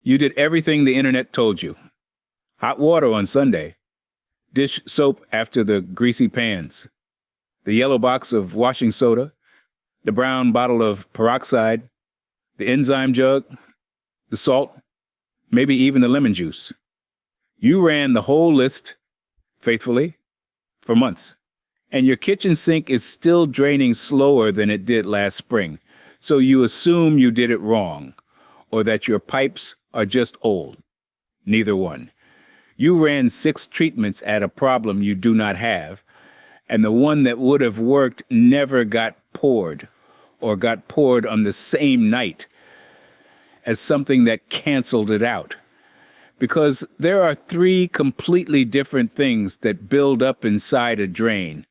You did everything the internet told you. Hot water on Sunday. Dish soap after the greasy pans. The yellow box of washing soda. The brown bottle of peroxide. The enzyme jug. The salt. Maybe even the lemon juice. You ran the whole list, faithfully, for months. And your kitchen sink is still draining slower than it did last spring. So you assume you did it wrong, or that your pipes are just old. Neither one. You ran 6 treatments at a problem you do not have, and the one that would have worked never got poured, or got poured on the same night as something that canceled it out. Because there are 3 completely different things that build up inside a drain,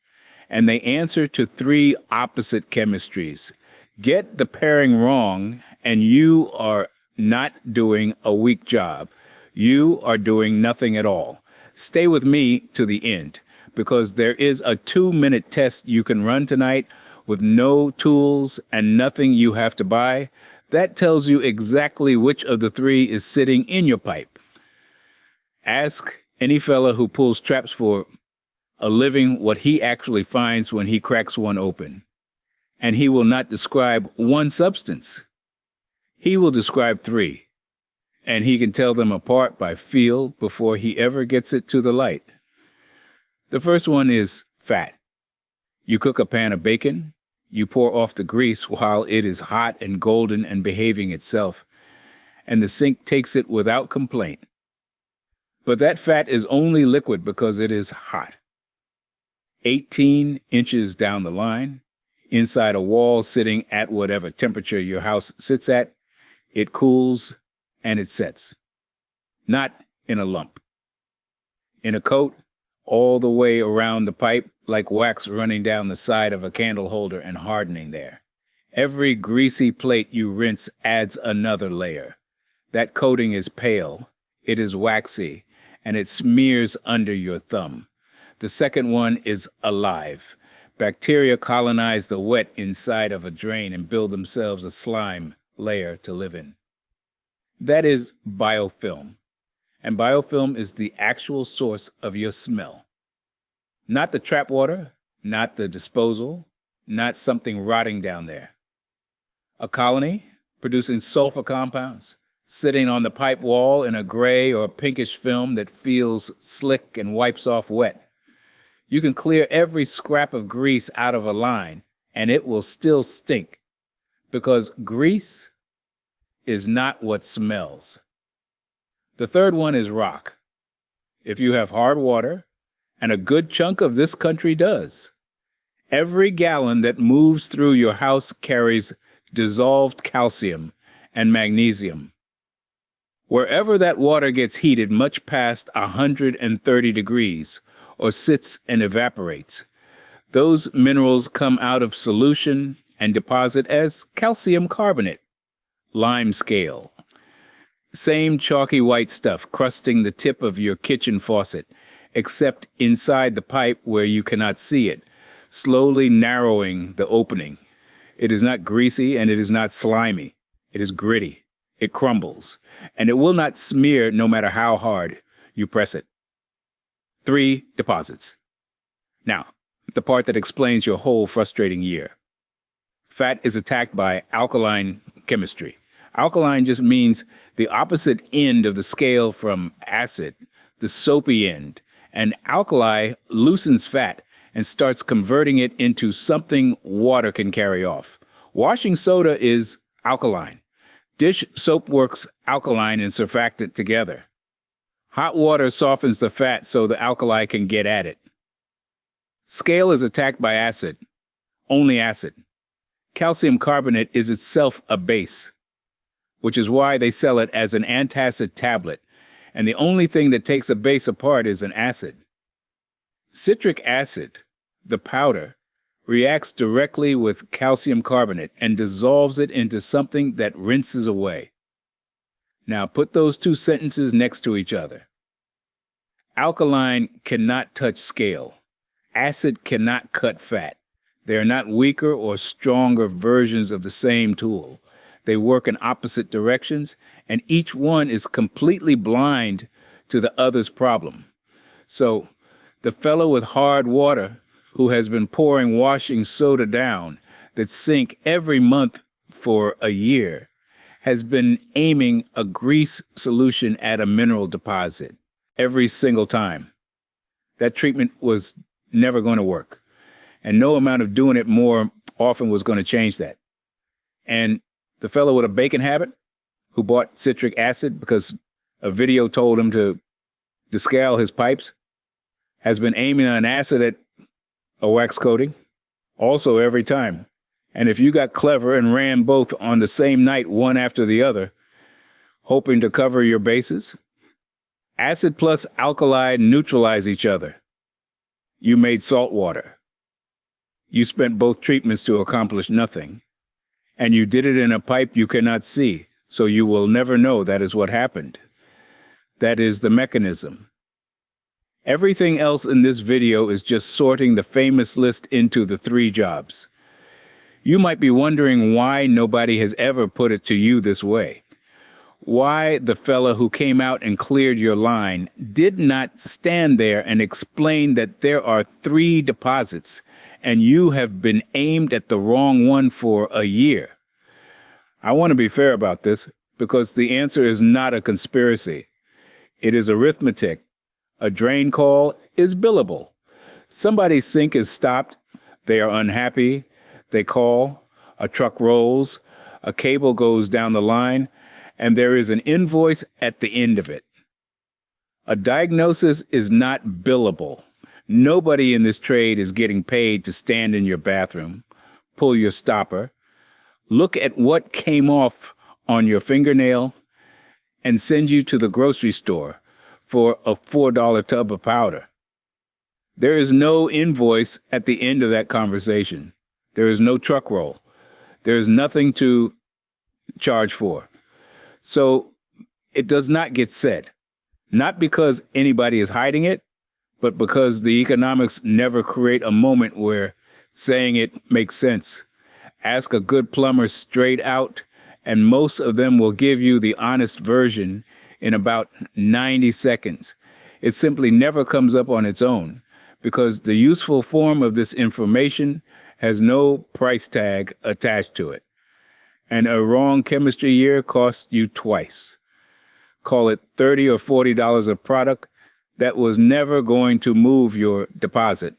and they answer to 3 opposite chemistries. Get the pairing wrong, and you are not doing a weak job. You are doing nothing at all. Stay with me to the end, because there is a 2-minute test you can run tonight with no tools and nothing you have to buy. That tells you exactly which of the 3 is sitting in your pipe. Ask any fella who pulls traps for a living what he actually finds when he cracks one open. And he will not describe one substance. He will describe 3. And he can tell them apart by feel before he ever gets it to the light. The first one is fat. You cook a pan of bacon. You pour off the grease while it is hot and golden and behaving itself. And the sink takes it without complaint. But that fat is only liquid because it is hot. 18 inches down the line, inside a wall sitting at whatever temperature your house sits at, it cools and it sets. Not in a lump. In a coat, all the way around the pipe, like wax running down the side of a candle holder and hardening there. Every greasy plate you rinse adds another layer. That coating is pale, it is waxy, and it smears under your thumb. The second one is alive. Bacteria colonize the wet inside of a drain and build themselves a slime layer to live in. That is biofilm. And biofilm is the actual source of your smell. Not the trap water, not the disposal, not something rotting down there. A colony producing sulfur compounds, sitting on the pipe wall in a gray or pinkish film that feels slick and wipes off wet. You can clear every scrap of grease out of a line, and it will still stink, because grease is not what smells. The third one is rock. If you have hard water, and a good chunk of this country does, every gallon that moves through your house carries dissolved calcium and magnesium. Wherever that water gets heated much past 130 degrees or sits and evaporates, those minerals come out of solution and deposit as calcium carbonate, lime scale. Same chalky white stuff crusting the tip of your kitchen faucet, except inside the pipe where you cannot see it, slowly narrowing the opening. It is not greasy and it is not slimy. It is gritty. It crumbles, and it will not smear no matter how hard you press it. 3 deposits. Now, the part that explains your whole frustrating year. Fat is attacked by alkaline chemistry. Alkaline just means the opposite end of the scale from acid, the soapy end. And alkali loosens fat and starts converting it into something water can carry off. Washing soda is alkaline. Dish soap works alkaline and surfactant together. Hot water softens the fat so the alkali can get at it. Scale is attacked by acid. Only acid. Calcium carbonate is itself a base, which is why they sell it as an antacid tablet, and the only thing that takes a base apart is an acid. Citric acid, the powder, reacts directly with calcium carbonate and dissolves it into something that rinses away. Now put those 2 sentences next to each other. Alkaline cannot touch scale. Acid cannot cut fat. They are not weaker or stronger versions of the same tool. They work in opposite directions, and each one is completely blind to the other's problem. So the fellow with hard water who has been pouring washing soda down that sink every month for a year has been aiming a grease solution at a mineral deposit every single time. That treatment was never going to work. And no amount of doing it more often was going to change that. And the fellow with a bacon habit who bought citric acid because a video told him to descale his pipes has been aiming an acid at a wax coating also every time. And if you got clever and ran both on the same night, one after the other, hoping to cover your bases, acid plus alkali neutralize each other. You made salt water. You spent both treatments to accomplish nothing. And you did it in a pipe you cannot see, so you will never know that is what happened. That is the mechanism. Everything else in this video is just sorting the famous list into the 3 jobs. You might be wondering why nobody has ever put it to you this way. Why the fella who came out and cleared your line did not stand there and explain that there are 3 deposits and you have been aimed at the wrong one for a year. I want to be fair about this because the answer is not a conspiracy. It is arithmetic. A drain call is billable. Somebody's sink is stopped. They are unhappy. They call. A truck rolls. A cable goes down the line. And there is an invoice at the end of it. A diagnosis is not billable. Nobody in this trade is getting paid to stand in your bathroom, pull your stopper, look at what came off on your fingernail, and send you to the grocery store for a $4 tub of powder. There is no invoice at the end of that conversation. There is no truck roll. There is nothing to charge for. So it does not get said, not because anybody is hiding it, but because the economics never create a moment where saying it makes sense. Ask a good plumber straight out, and most of them will give you the honest version in about 90 seconds. It simply never comes up on its own, because the useful form of this information has no price tag attached to it. And a wrong chemistry year costs you twice. Call it $30 or $40 a product that was never going to move your deposit,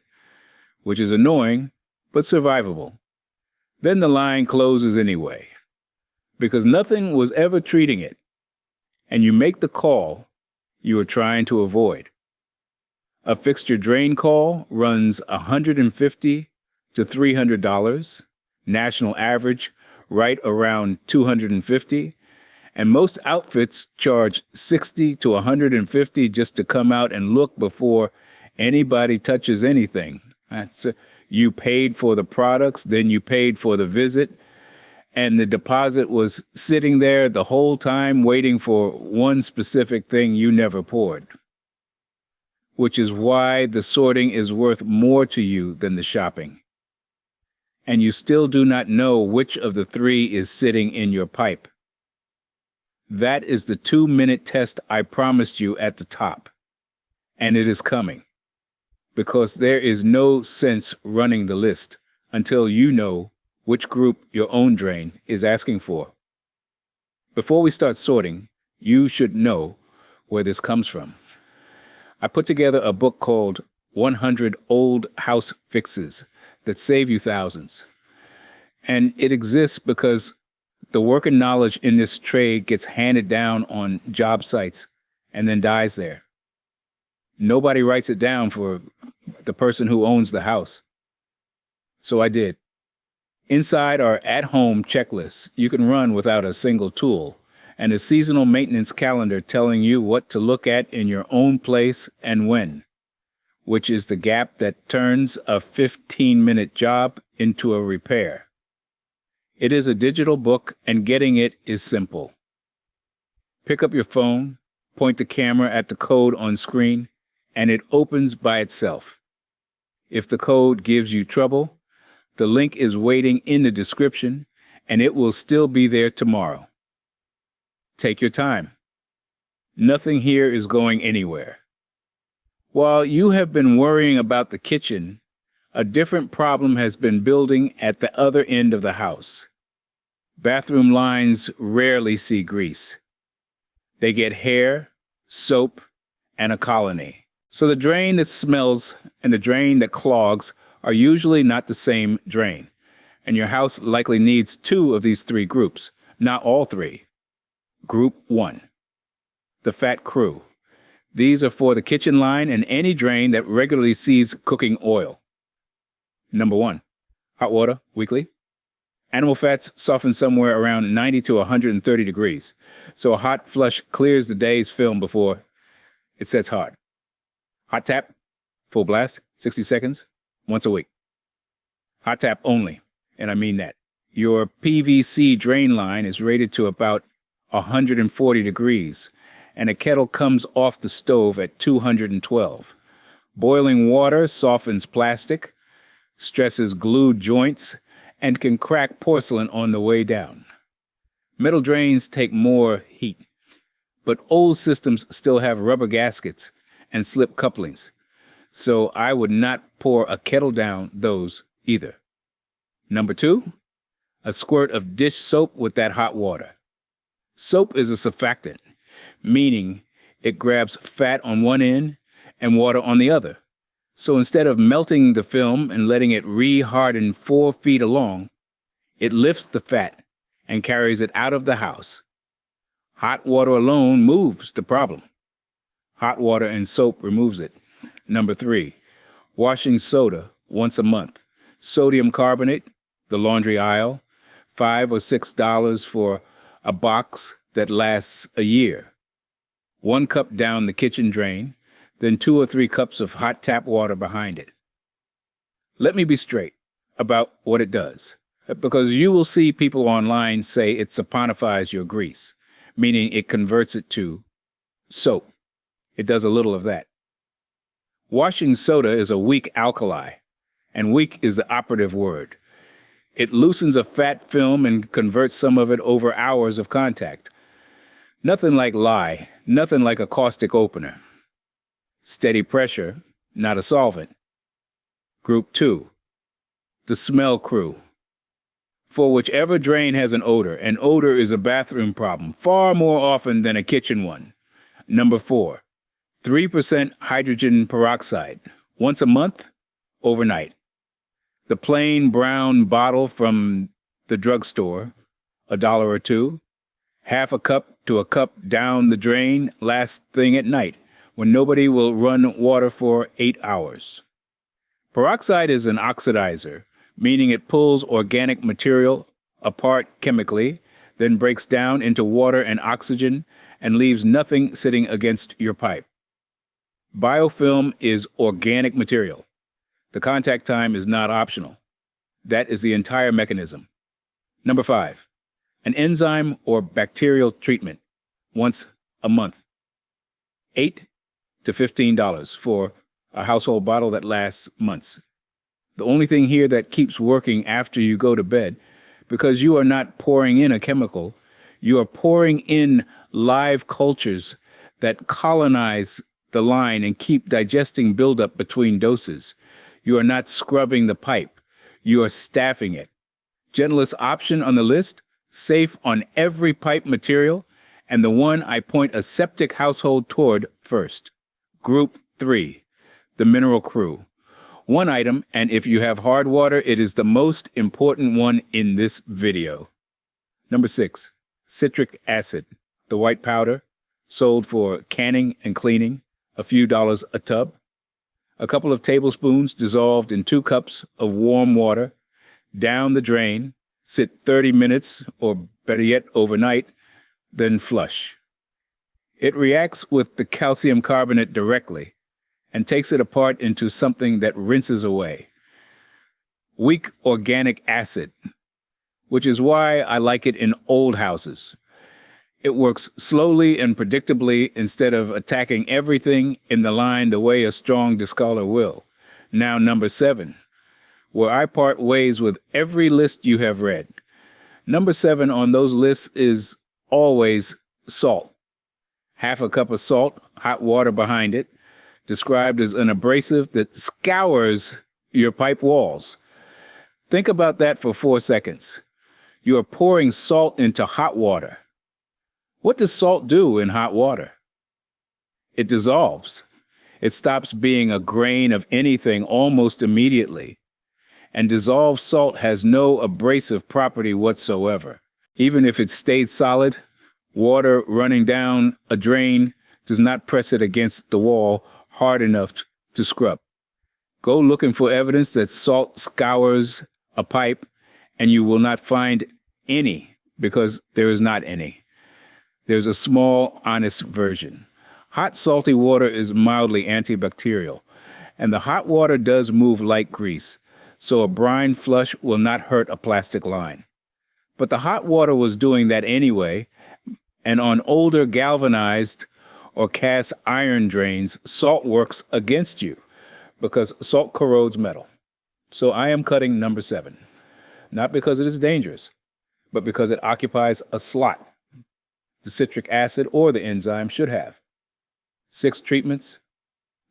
which is annoying, but survivable. Then the line closes anyway, because nothing was ever treating it, and you make the call you are trying to avoid. A fixture drain call runs $150 to $300, national average right around $250, and most outfits charge $60 to $150 just to come out and look before anybody touches anything. You paid for the products, then you paid for the visit, and the deposit was sitting there the whole time waiting for one specific thing you never poured. Which is why the sorting is worth more to you than the shopping. And you still do not know which of the 3 is sitting in your pipe. That is the 2-minute test I promised you at the top. And it is coming. Because there is no sense running the list until you know which group your own drain is asking for. Before we start sorting, you should know where this comes from. I put together a book called 100 Old House Fixes that save you thousands. And it exists because the working knowledge in this trade gets handed down on job sites and then dies there. Nobody writes it down for the person who owns the house. So I did. Inside are at-home checklists you can run without a single tool, and a seasonal maintenance calendar telling you what to look at in your own place and when, which is the gap that turns a 15-minute job into a repair. It is a digital book, and getting it is simple. Pick up your phone, point the camera at the code on screen, and it opens by itself. If the code gives you trouble, the link is waiting in the description, and it will still be there tomorrow. Take your time. Nothing here is going anywhere. While you have been worrying about the kitchen, a different problem has been building at the other end of the house. Bathroom lines rarely see grease. They get hair, soap, and a colony. So the drain that smells and the drain that clogs are usually not the same drain, and your house likely needs 2 of these 3 groups, not all 3. Group 1. The fat crew. These are for the kitchen line and any drain that regularly sees cooking oil. Number 1. Hot water, weekly. Animal fats soften somewhere around 90 to 130 degrees, so a hot flush clears the day's film before it sets hard. Hot tap, full blast, 60 seconds, once a week. Hot tap only, and I mean that. Your PVC drain line is rated to about 140 degrees, and a kettle comes off the stove at 212. Boiling water softens plastic, stresses glued joints, and can crack porcelain on the way down. Metal drains take more heat, but old systems still have rubber gaskets and slip couplings, so I would not pour a kettle down those either. Number 2, a squirt of dish soap with that hot water. Soap is a surfactant, meaning it grabs fat on one end and water on the other. So instead of melting the film and letting it re-harden 4 feet along, it lifts the fat and carries it out of the house. Hot water alone moves the problem. Hot water and soap removes it. Number 3, washing soda once a month. Sodium carbonate, the laundry aisle, $5 or $6 for a box that lasts a year. 1 cup down the kitchen drain, then 2 or 3 cups of hot tap water behind it. Let me be straight about what it does, because you will see people online say it saponifies your grease, meaning it converts it to soap. It does a little of that. Washing soda is a weak alkali, and weak is the operative word. It loosens a fat film and converts some of it over hours of contact. Nothing like lye, nothing like a caustic opener. Steady pressure, not a solvent. Group 2, the smell crew. For whichever drain has an odor is a bathroom problem far more often than a kitchen one. Number 4, 3% hydrogen peroxide, once a month, overnight. The plain brown bottle from the drugstore, $1 or $2, half a cup to a cup down the drain last thing at night, when nobody will run water for 8 hours. Peroxide is an oxidizer, meaning it pulls organic material apart chemically, then breaks down into water and oxygen, and leaves nothing sitting against your pipe. Biofilm is organic material. The contact time is not optional. That is the entire mechanism. Number 5, an enzyme or bacterial treatment, once a month. $8 to $15 for a household bottle that lasts months. The only thing here that keeps working after you go to bed, because you are not pouring in a chemical, you are pouring in live cultures that colonize the line and keep digesting buildup between doses. You are not scrubbing the pipe. You are staffing it. Gentlest option on the list, safe on every pipe material, and the one I point a septic household toward first. Group 3, the mineral crew. 1 item, and if you have hard water, it is the most important one in this video. Number 6, citric acid, the white powder, sold for canning and cleaning, a few dollars a tub. A couple of tablespoons dissolved in 2 cups of warm water, down the drain, sit 30 minutes, or better yet, overnight, then flush. It reacts with the calcium carbonate directly and takes it apart into something that rinses away. Weak organic acid, which is why I like it in old houses. It works slowly and predictably instead of attacking everything in the line the way a strong discolor will. Now, number 7, where I part ways with every list you have read. Number 7 on those lists is always salt. Half a cup of salt, hot water behind it, described as an abrasive that scours your pipe walls. Think about that for 4 seconds. You are pouring salt into hot water. What does salt do in hot water? It dissolves. It stops being a grain of anything almost immediately. And dissolved salt has no abrasive property whatsoever. Even if it stays solid, water running down a drain does not press it against the wall hard enough to scrub. Go looking for evidence that salt scours a pipe, and you will not find any, because there is not any. There's a small, honest version. Hot, salty water is mildly antibacterial, and the hot water does move like grease, so a brine flush will not hurt a plastic line. But the hot water was doing that anyway, and on older galvanized or cast iron drains, salt works against you because salt corrodes metal. So I am cutting number 7, not because it is dangerous, but because it occupies a slot the citric acid or the enzyme should have. 6 treatments,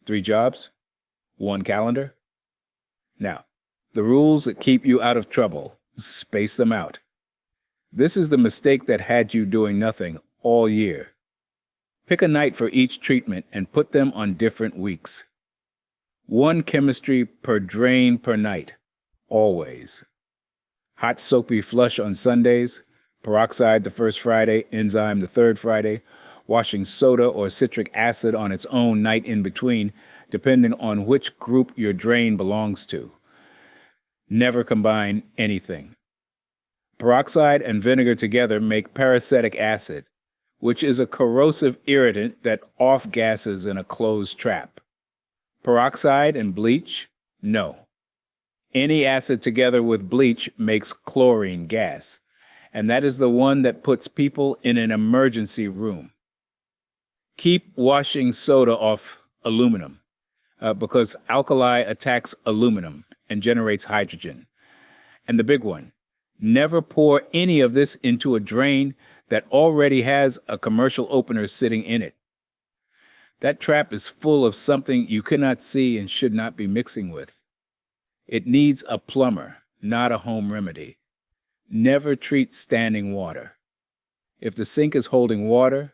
3 jobs, 1 calendar. Now, the rules that keep you out of trouble, space them out. This is the mistake that had you doing nothing all year. Pick a night for each treatment and put them on different weeks. 1 chemistry per drain per night, always. Hot soapy flush on Sundays, peroxide the first Friday, enzyme the third Friday, washing soda or citric acid on its own night in between, depending on which group your drain belongs to. Never combine anything. Peroxide and vinegar together make peracetic acid, which is a corrosive irritant that off-gasses in a closed trap. Peroxide and bleach? No. Any acid together with bleach makes chlorine gas, and that is the one that puts people in an emergency room. Keep washing soda off aluminum, because alkali attacks aluminum and generates hydrogen. And the big one, never pour any of this into a drain that already has a commercial opener sitting in it. That trap is full of something you cannot see and should not be mixing with. It needs a plumber, not a home remedy. Never treat standing water. If the sink is holding water,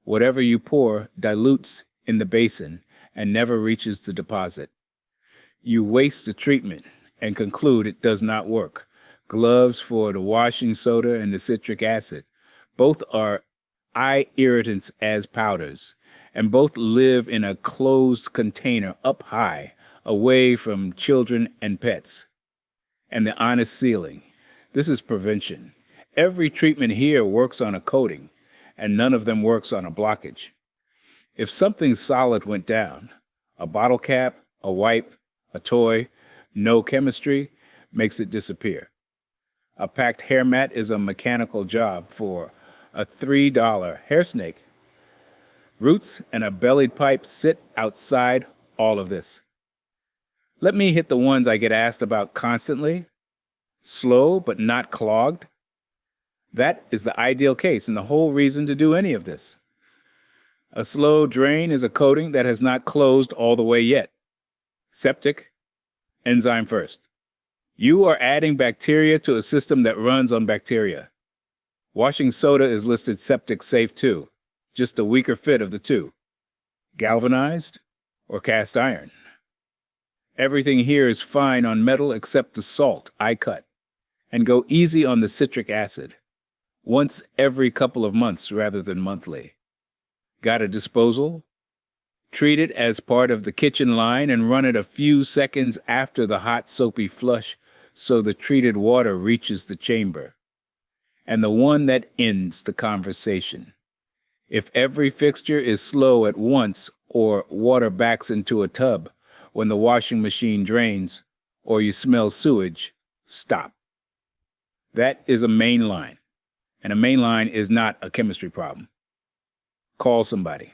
whatever you pour dilutes in the basin and never reaches the deposit. You waste the treatment and conclude it does not work. Gloves for the washing soda and the citric acid. Both are eye irritants as powders, and both live in a closed container up high, away from children and pets. And the honest ceiling. This is prevention. Every treatment here works on a coating, and none of them works on a blockage. If something solid went down, a bottle cap, a wipe, a toy, no chemistry makes it disappear. A packed hair mat is a mechanical job for a $3 hair snake. Roots and a bellied pipe sit outside all of this. Let me hit the ones I get asked about constantly. Slow but not clogged. That is the ideal case and the whole reason to do any of this. A slow drain is a coating that has not closed all the way yet. Septic, enzyme first. You are adding bacteria to a system that runs on bacteria. Washing soda is listed septic safe too, just a weaker fit of the two. Galvanized or cast iron. Everything here is fine on metal except the salt I cut, and go easy on the citric acid. Once every couple of months rather than monthly. Got a disposal? Treat it as part of the kitchen line and run it a few seconds after the hot soapy flush so the treated water reaches the chamber. And the one that ends the conversation. If every fixture is slow at once or water backs into a tub when the washing machine drains or you smell sewage, stop. That is a main line. And a main line is not a chemistry problem. Call somebody.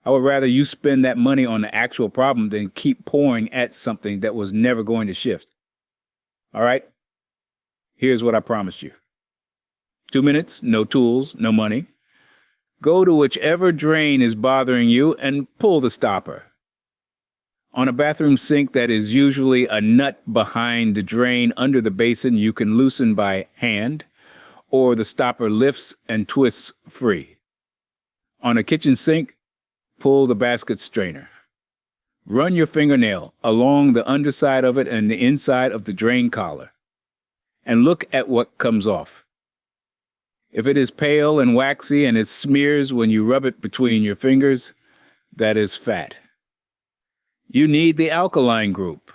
I would rather you spend that money on the actual problem than keep pouring at something that was never going to shift. All right? Here's what I promised you. 2 minutes, no tools, no money. Go to whichever drain is bothering you and pull the stopper. On a bathroom sink that is usually a nut behind the drain under the basin, you can loosen by hand, or the stopper lifts and twists free. On a kitchen sink, pull the basket strainer. Run your fingernail along the underside of it and the inside of the drain collar, and look at what comes off. If it is pale and waxy and it smears when you rub it between your fingers, that is fat. You need the alkaline group: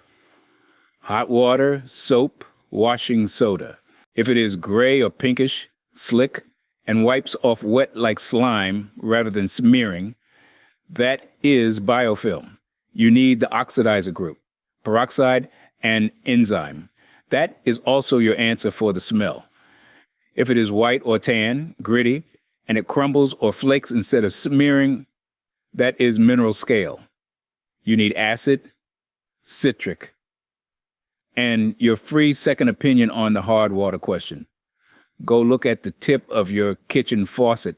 hot water, soap, washing soda. If it is gray or pinkish, slick, and wipes off wet like slime rather than smearing, that is biofilm. You need the oxidizer group, peroxide and enzyme. That is also your answer for the smell. If it is white or tan, gritty, and it crumbles or flakes instead of smearing, that is mineral scale. You need acid, citric, and your free second opinion on the hard water question. Go look at the tip of your kitchen faucet,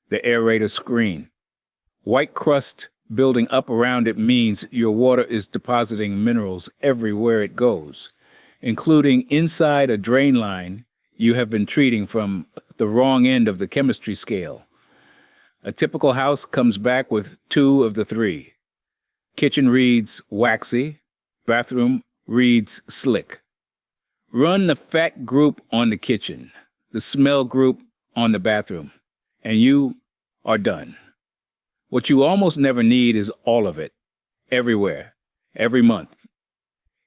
the aerator screen. White crust building up around it means your water is depositing minerals everywhere it goes, including inside a drain line you have been treating from the wrong end of the chemistry scale. A typical house comes back with 2 of the 3. Kitchen reads waxy, bathroom reads slick. Run the fat group on the kitchen, the smell group on the bathroom, and you are done. What you almost never need is all of it, everywhere, every month.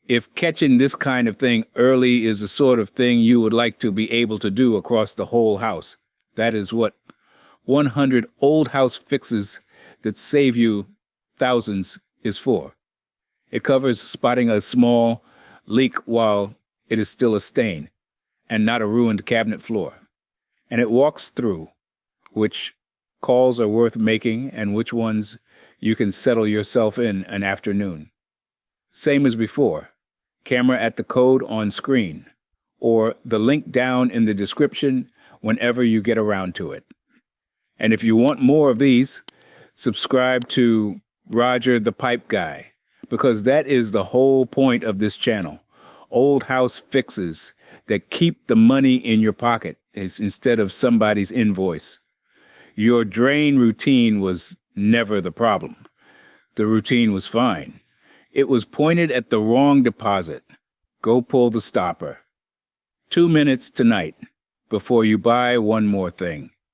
If catching this kind of thing early is the sort of thing you would like to be able to do across the whole house, that is what 100 old house fixes that save you thousands is for. It covers spotting a small leak while it is still a stain and not a ruined cabinet floor. And it walks through which calls are worth making and which ones you can settle yourself in an afternoon. Same as before. Camera at the code on screen, or the link down in the description whenever you get around to it. And if you want more of these, subscribe to Roger the Pipe Guy, because that is the whole point of this channel. Old house fixes that keep the money in your pocket instead of somebody's invoice. Your drain routine was never the problem. The routine was fine. It was pointed at the wrong deposit. Go pull the stopper. 2 minutes tonight before you buy one more thing.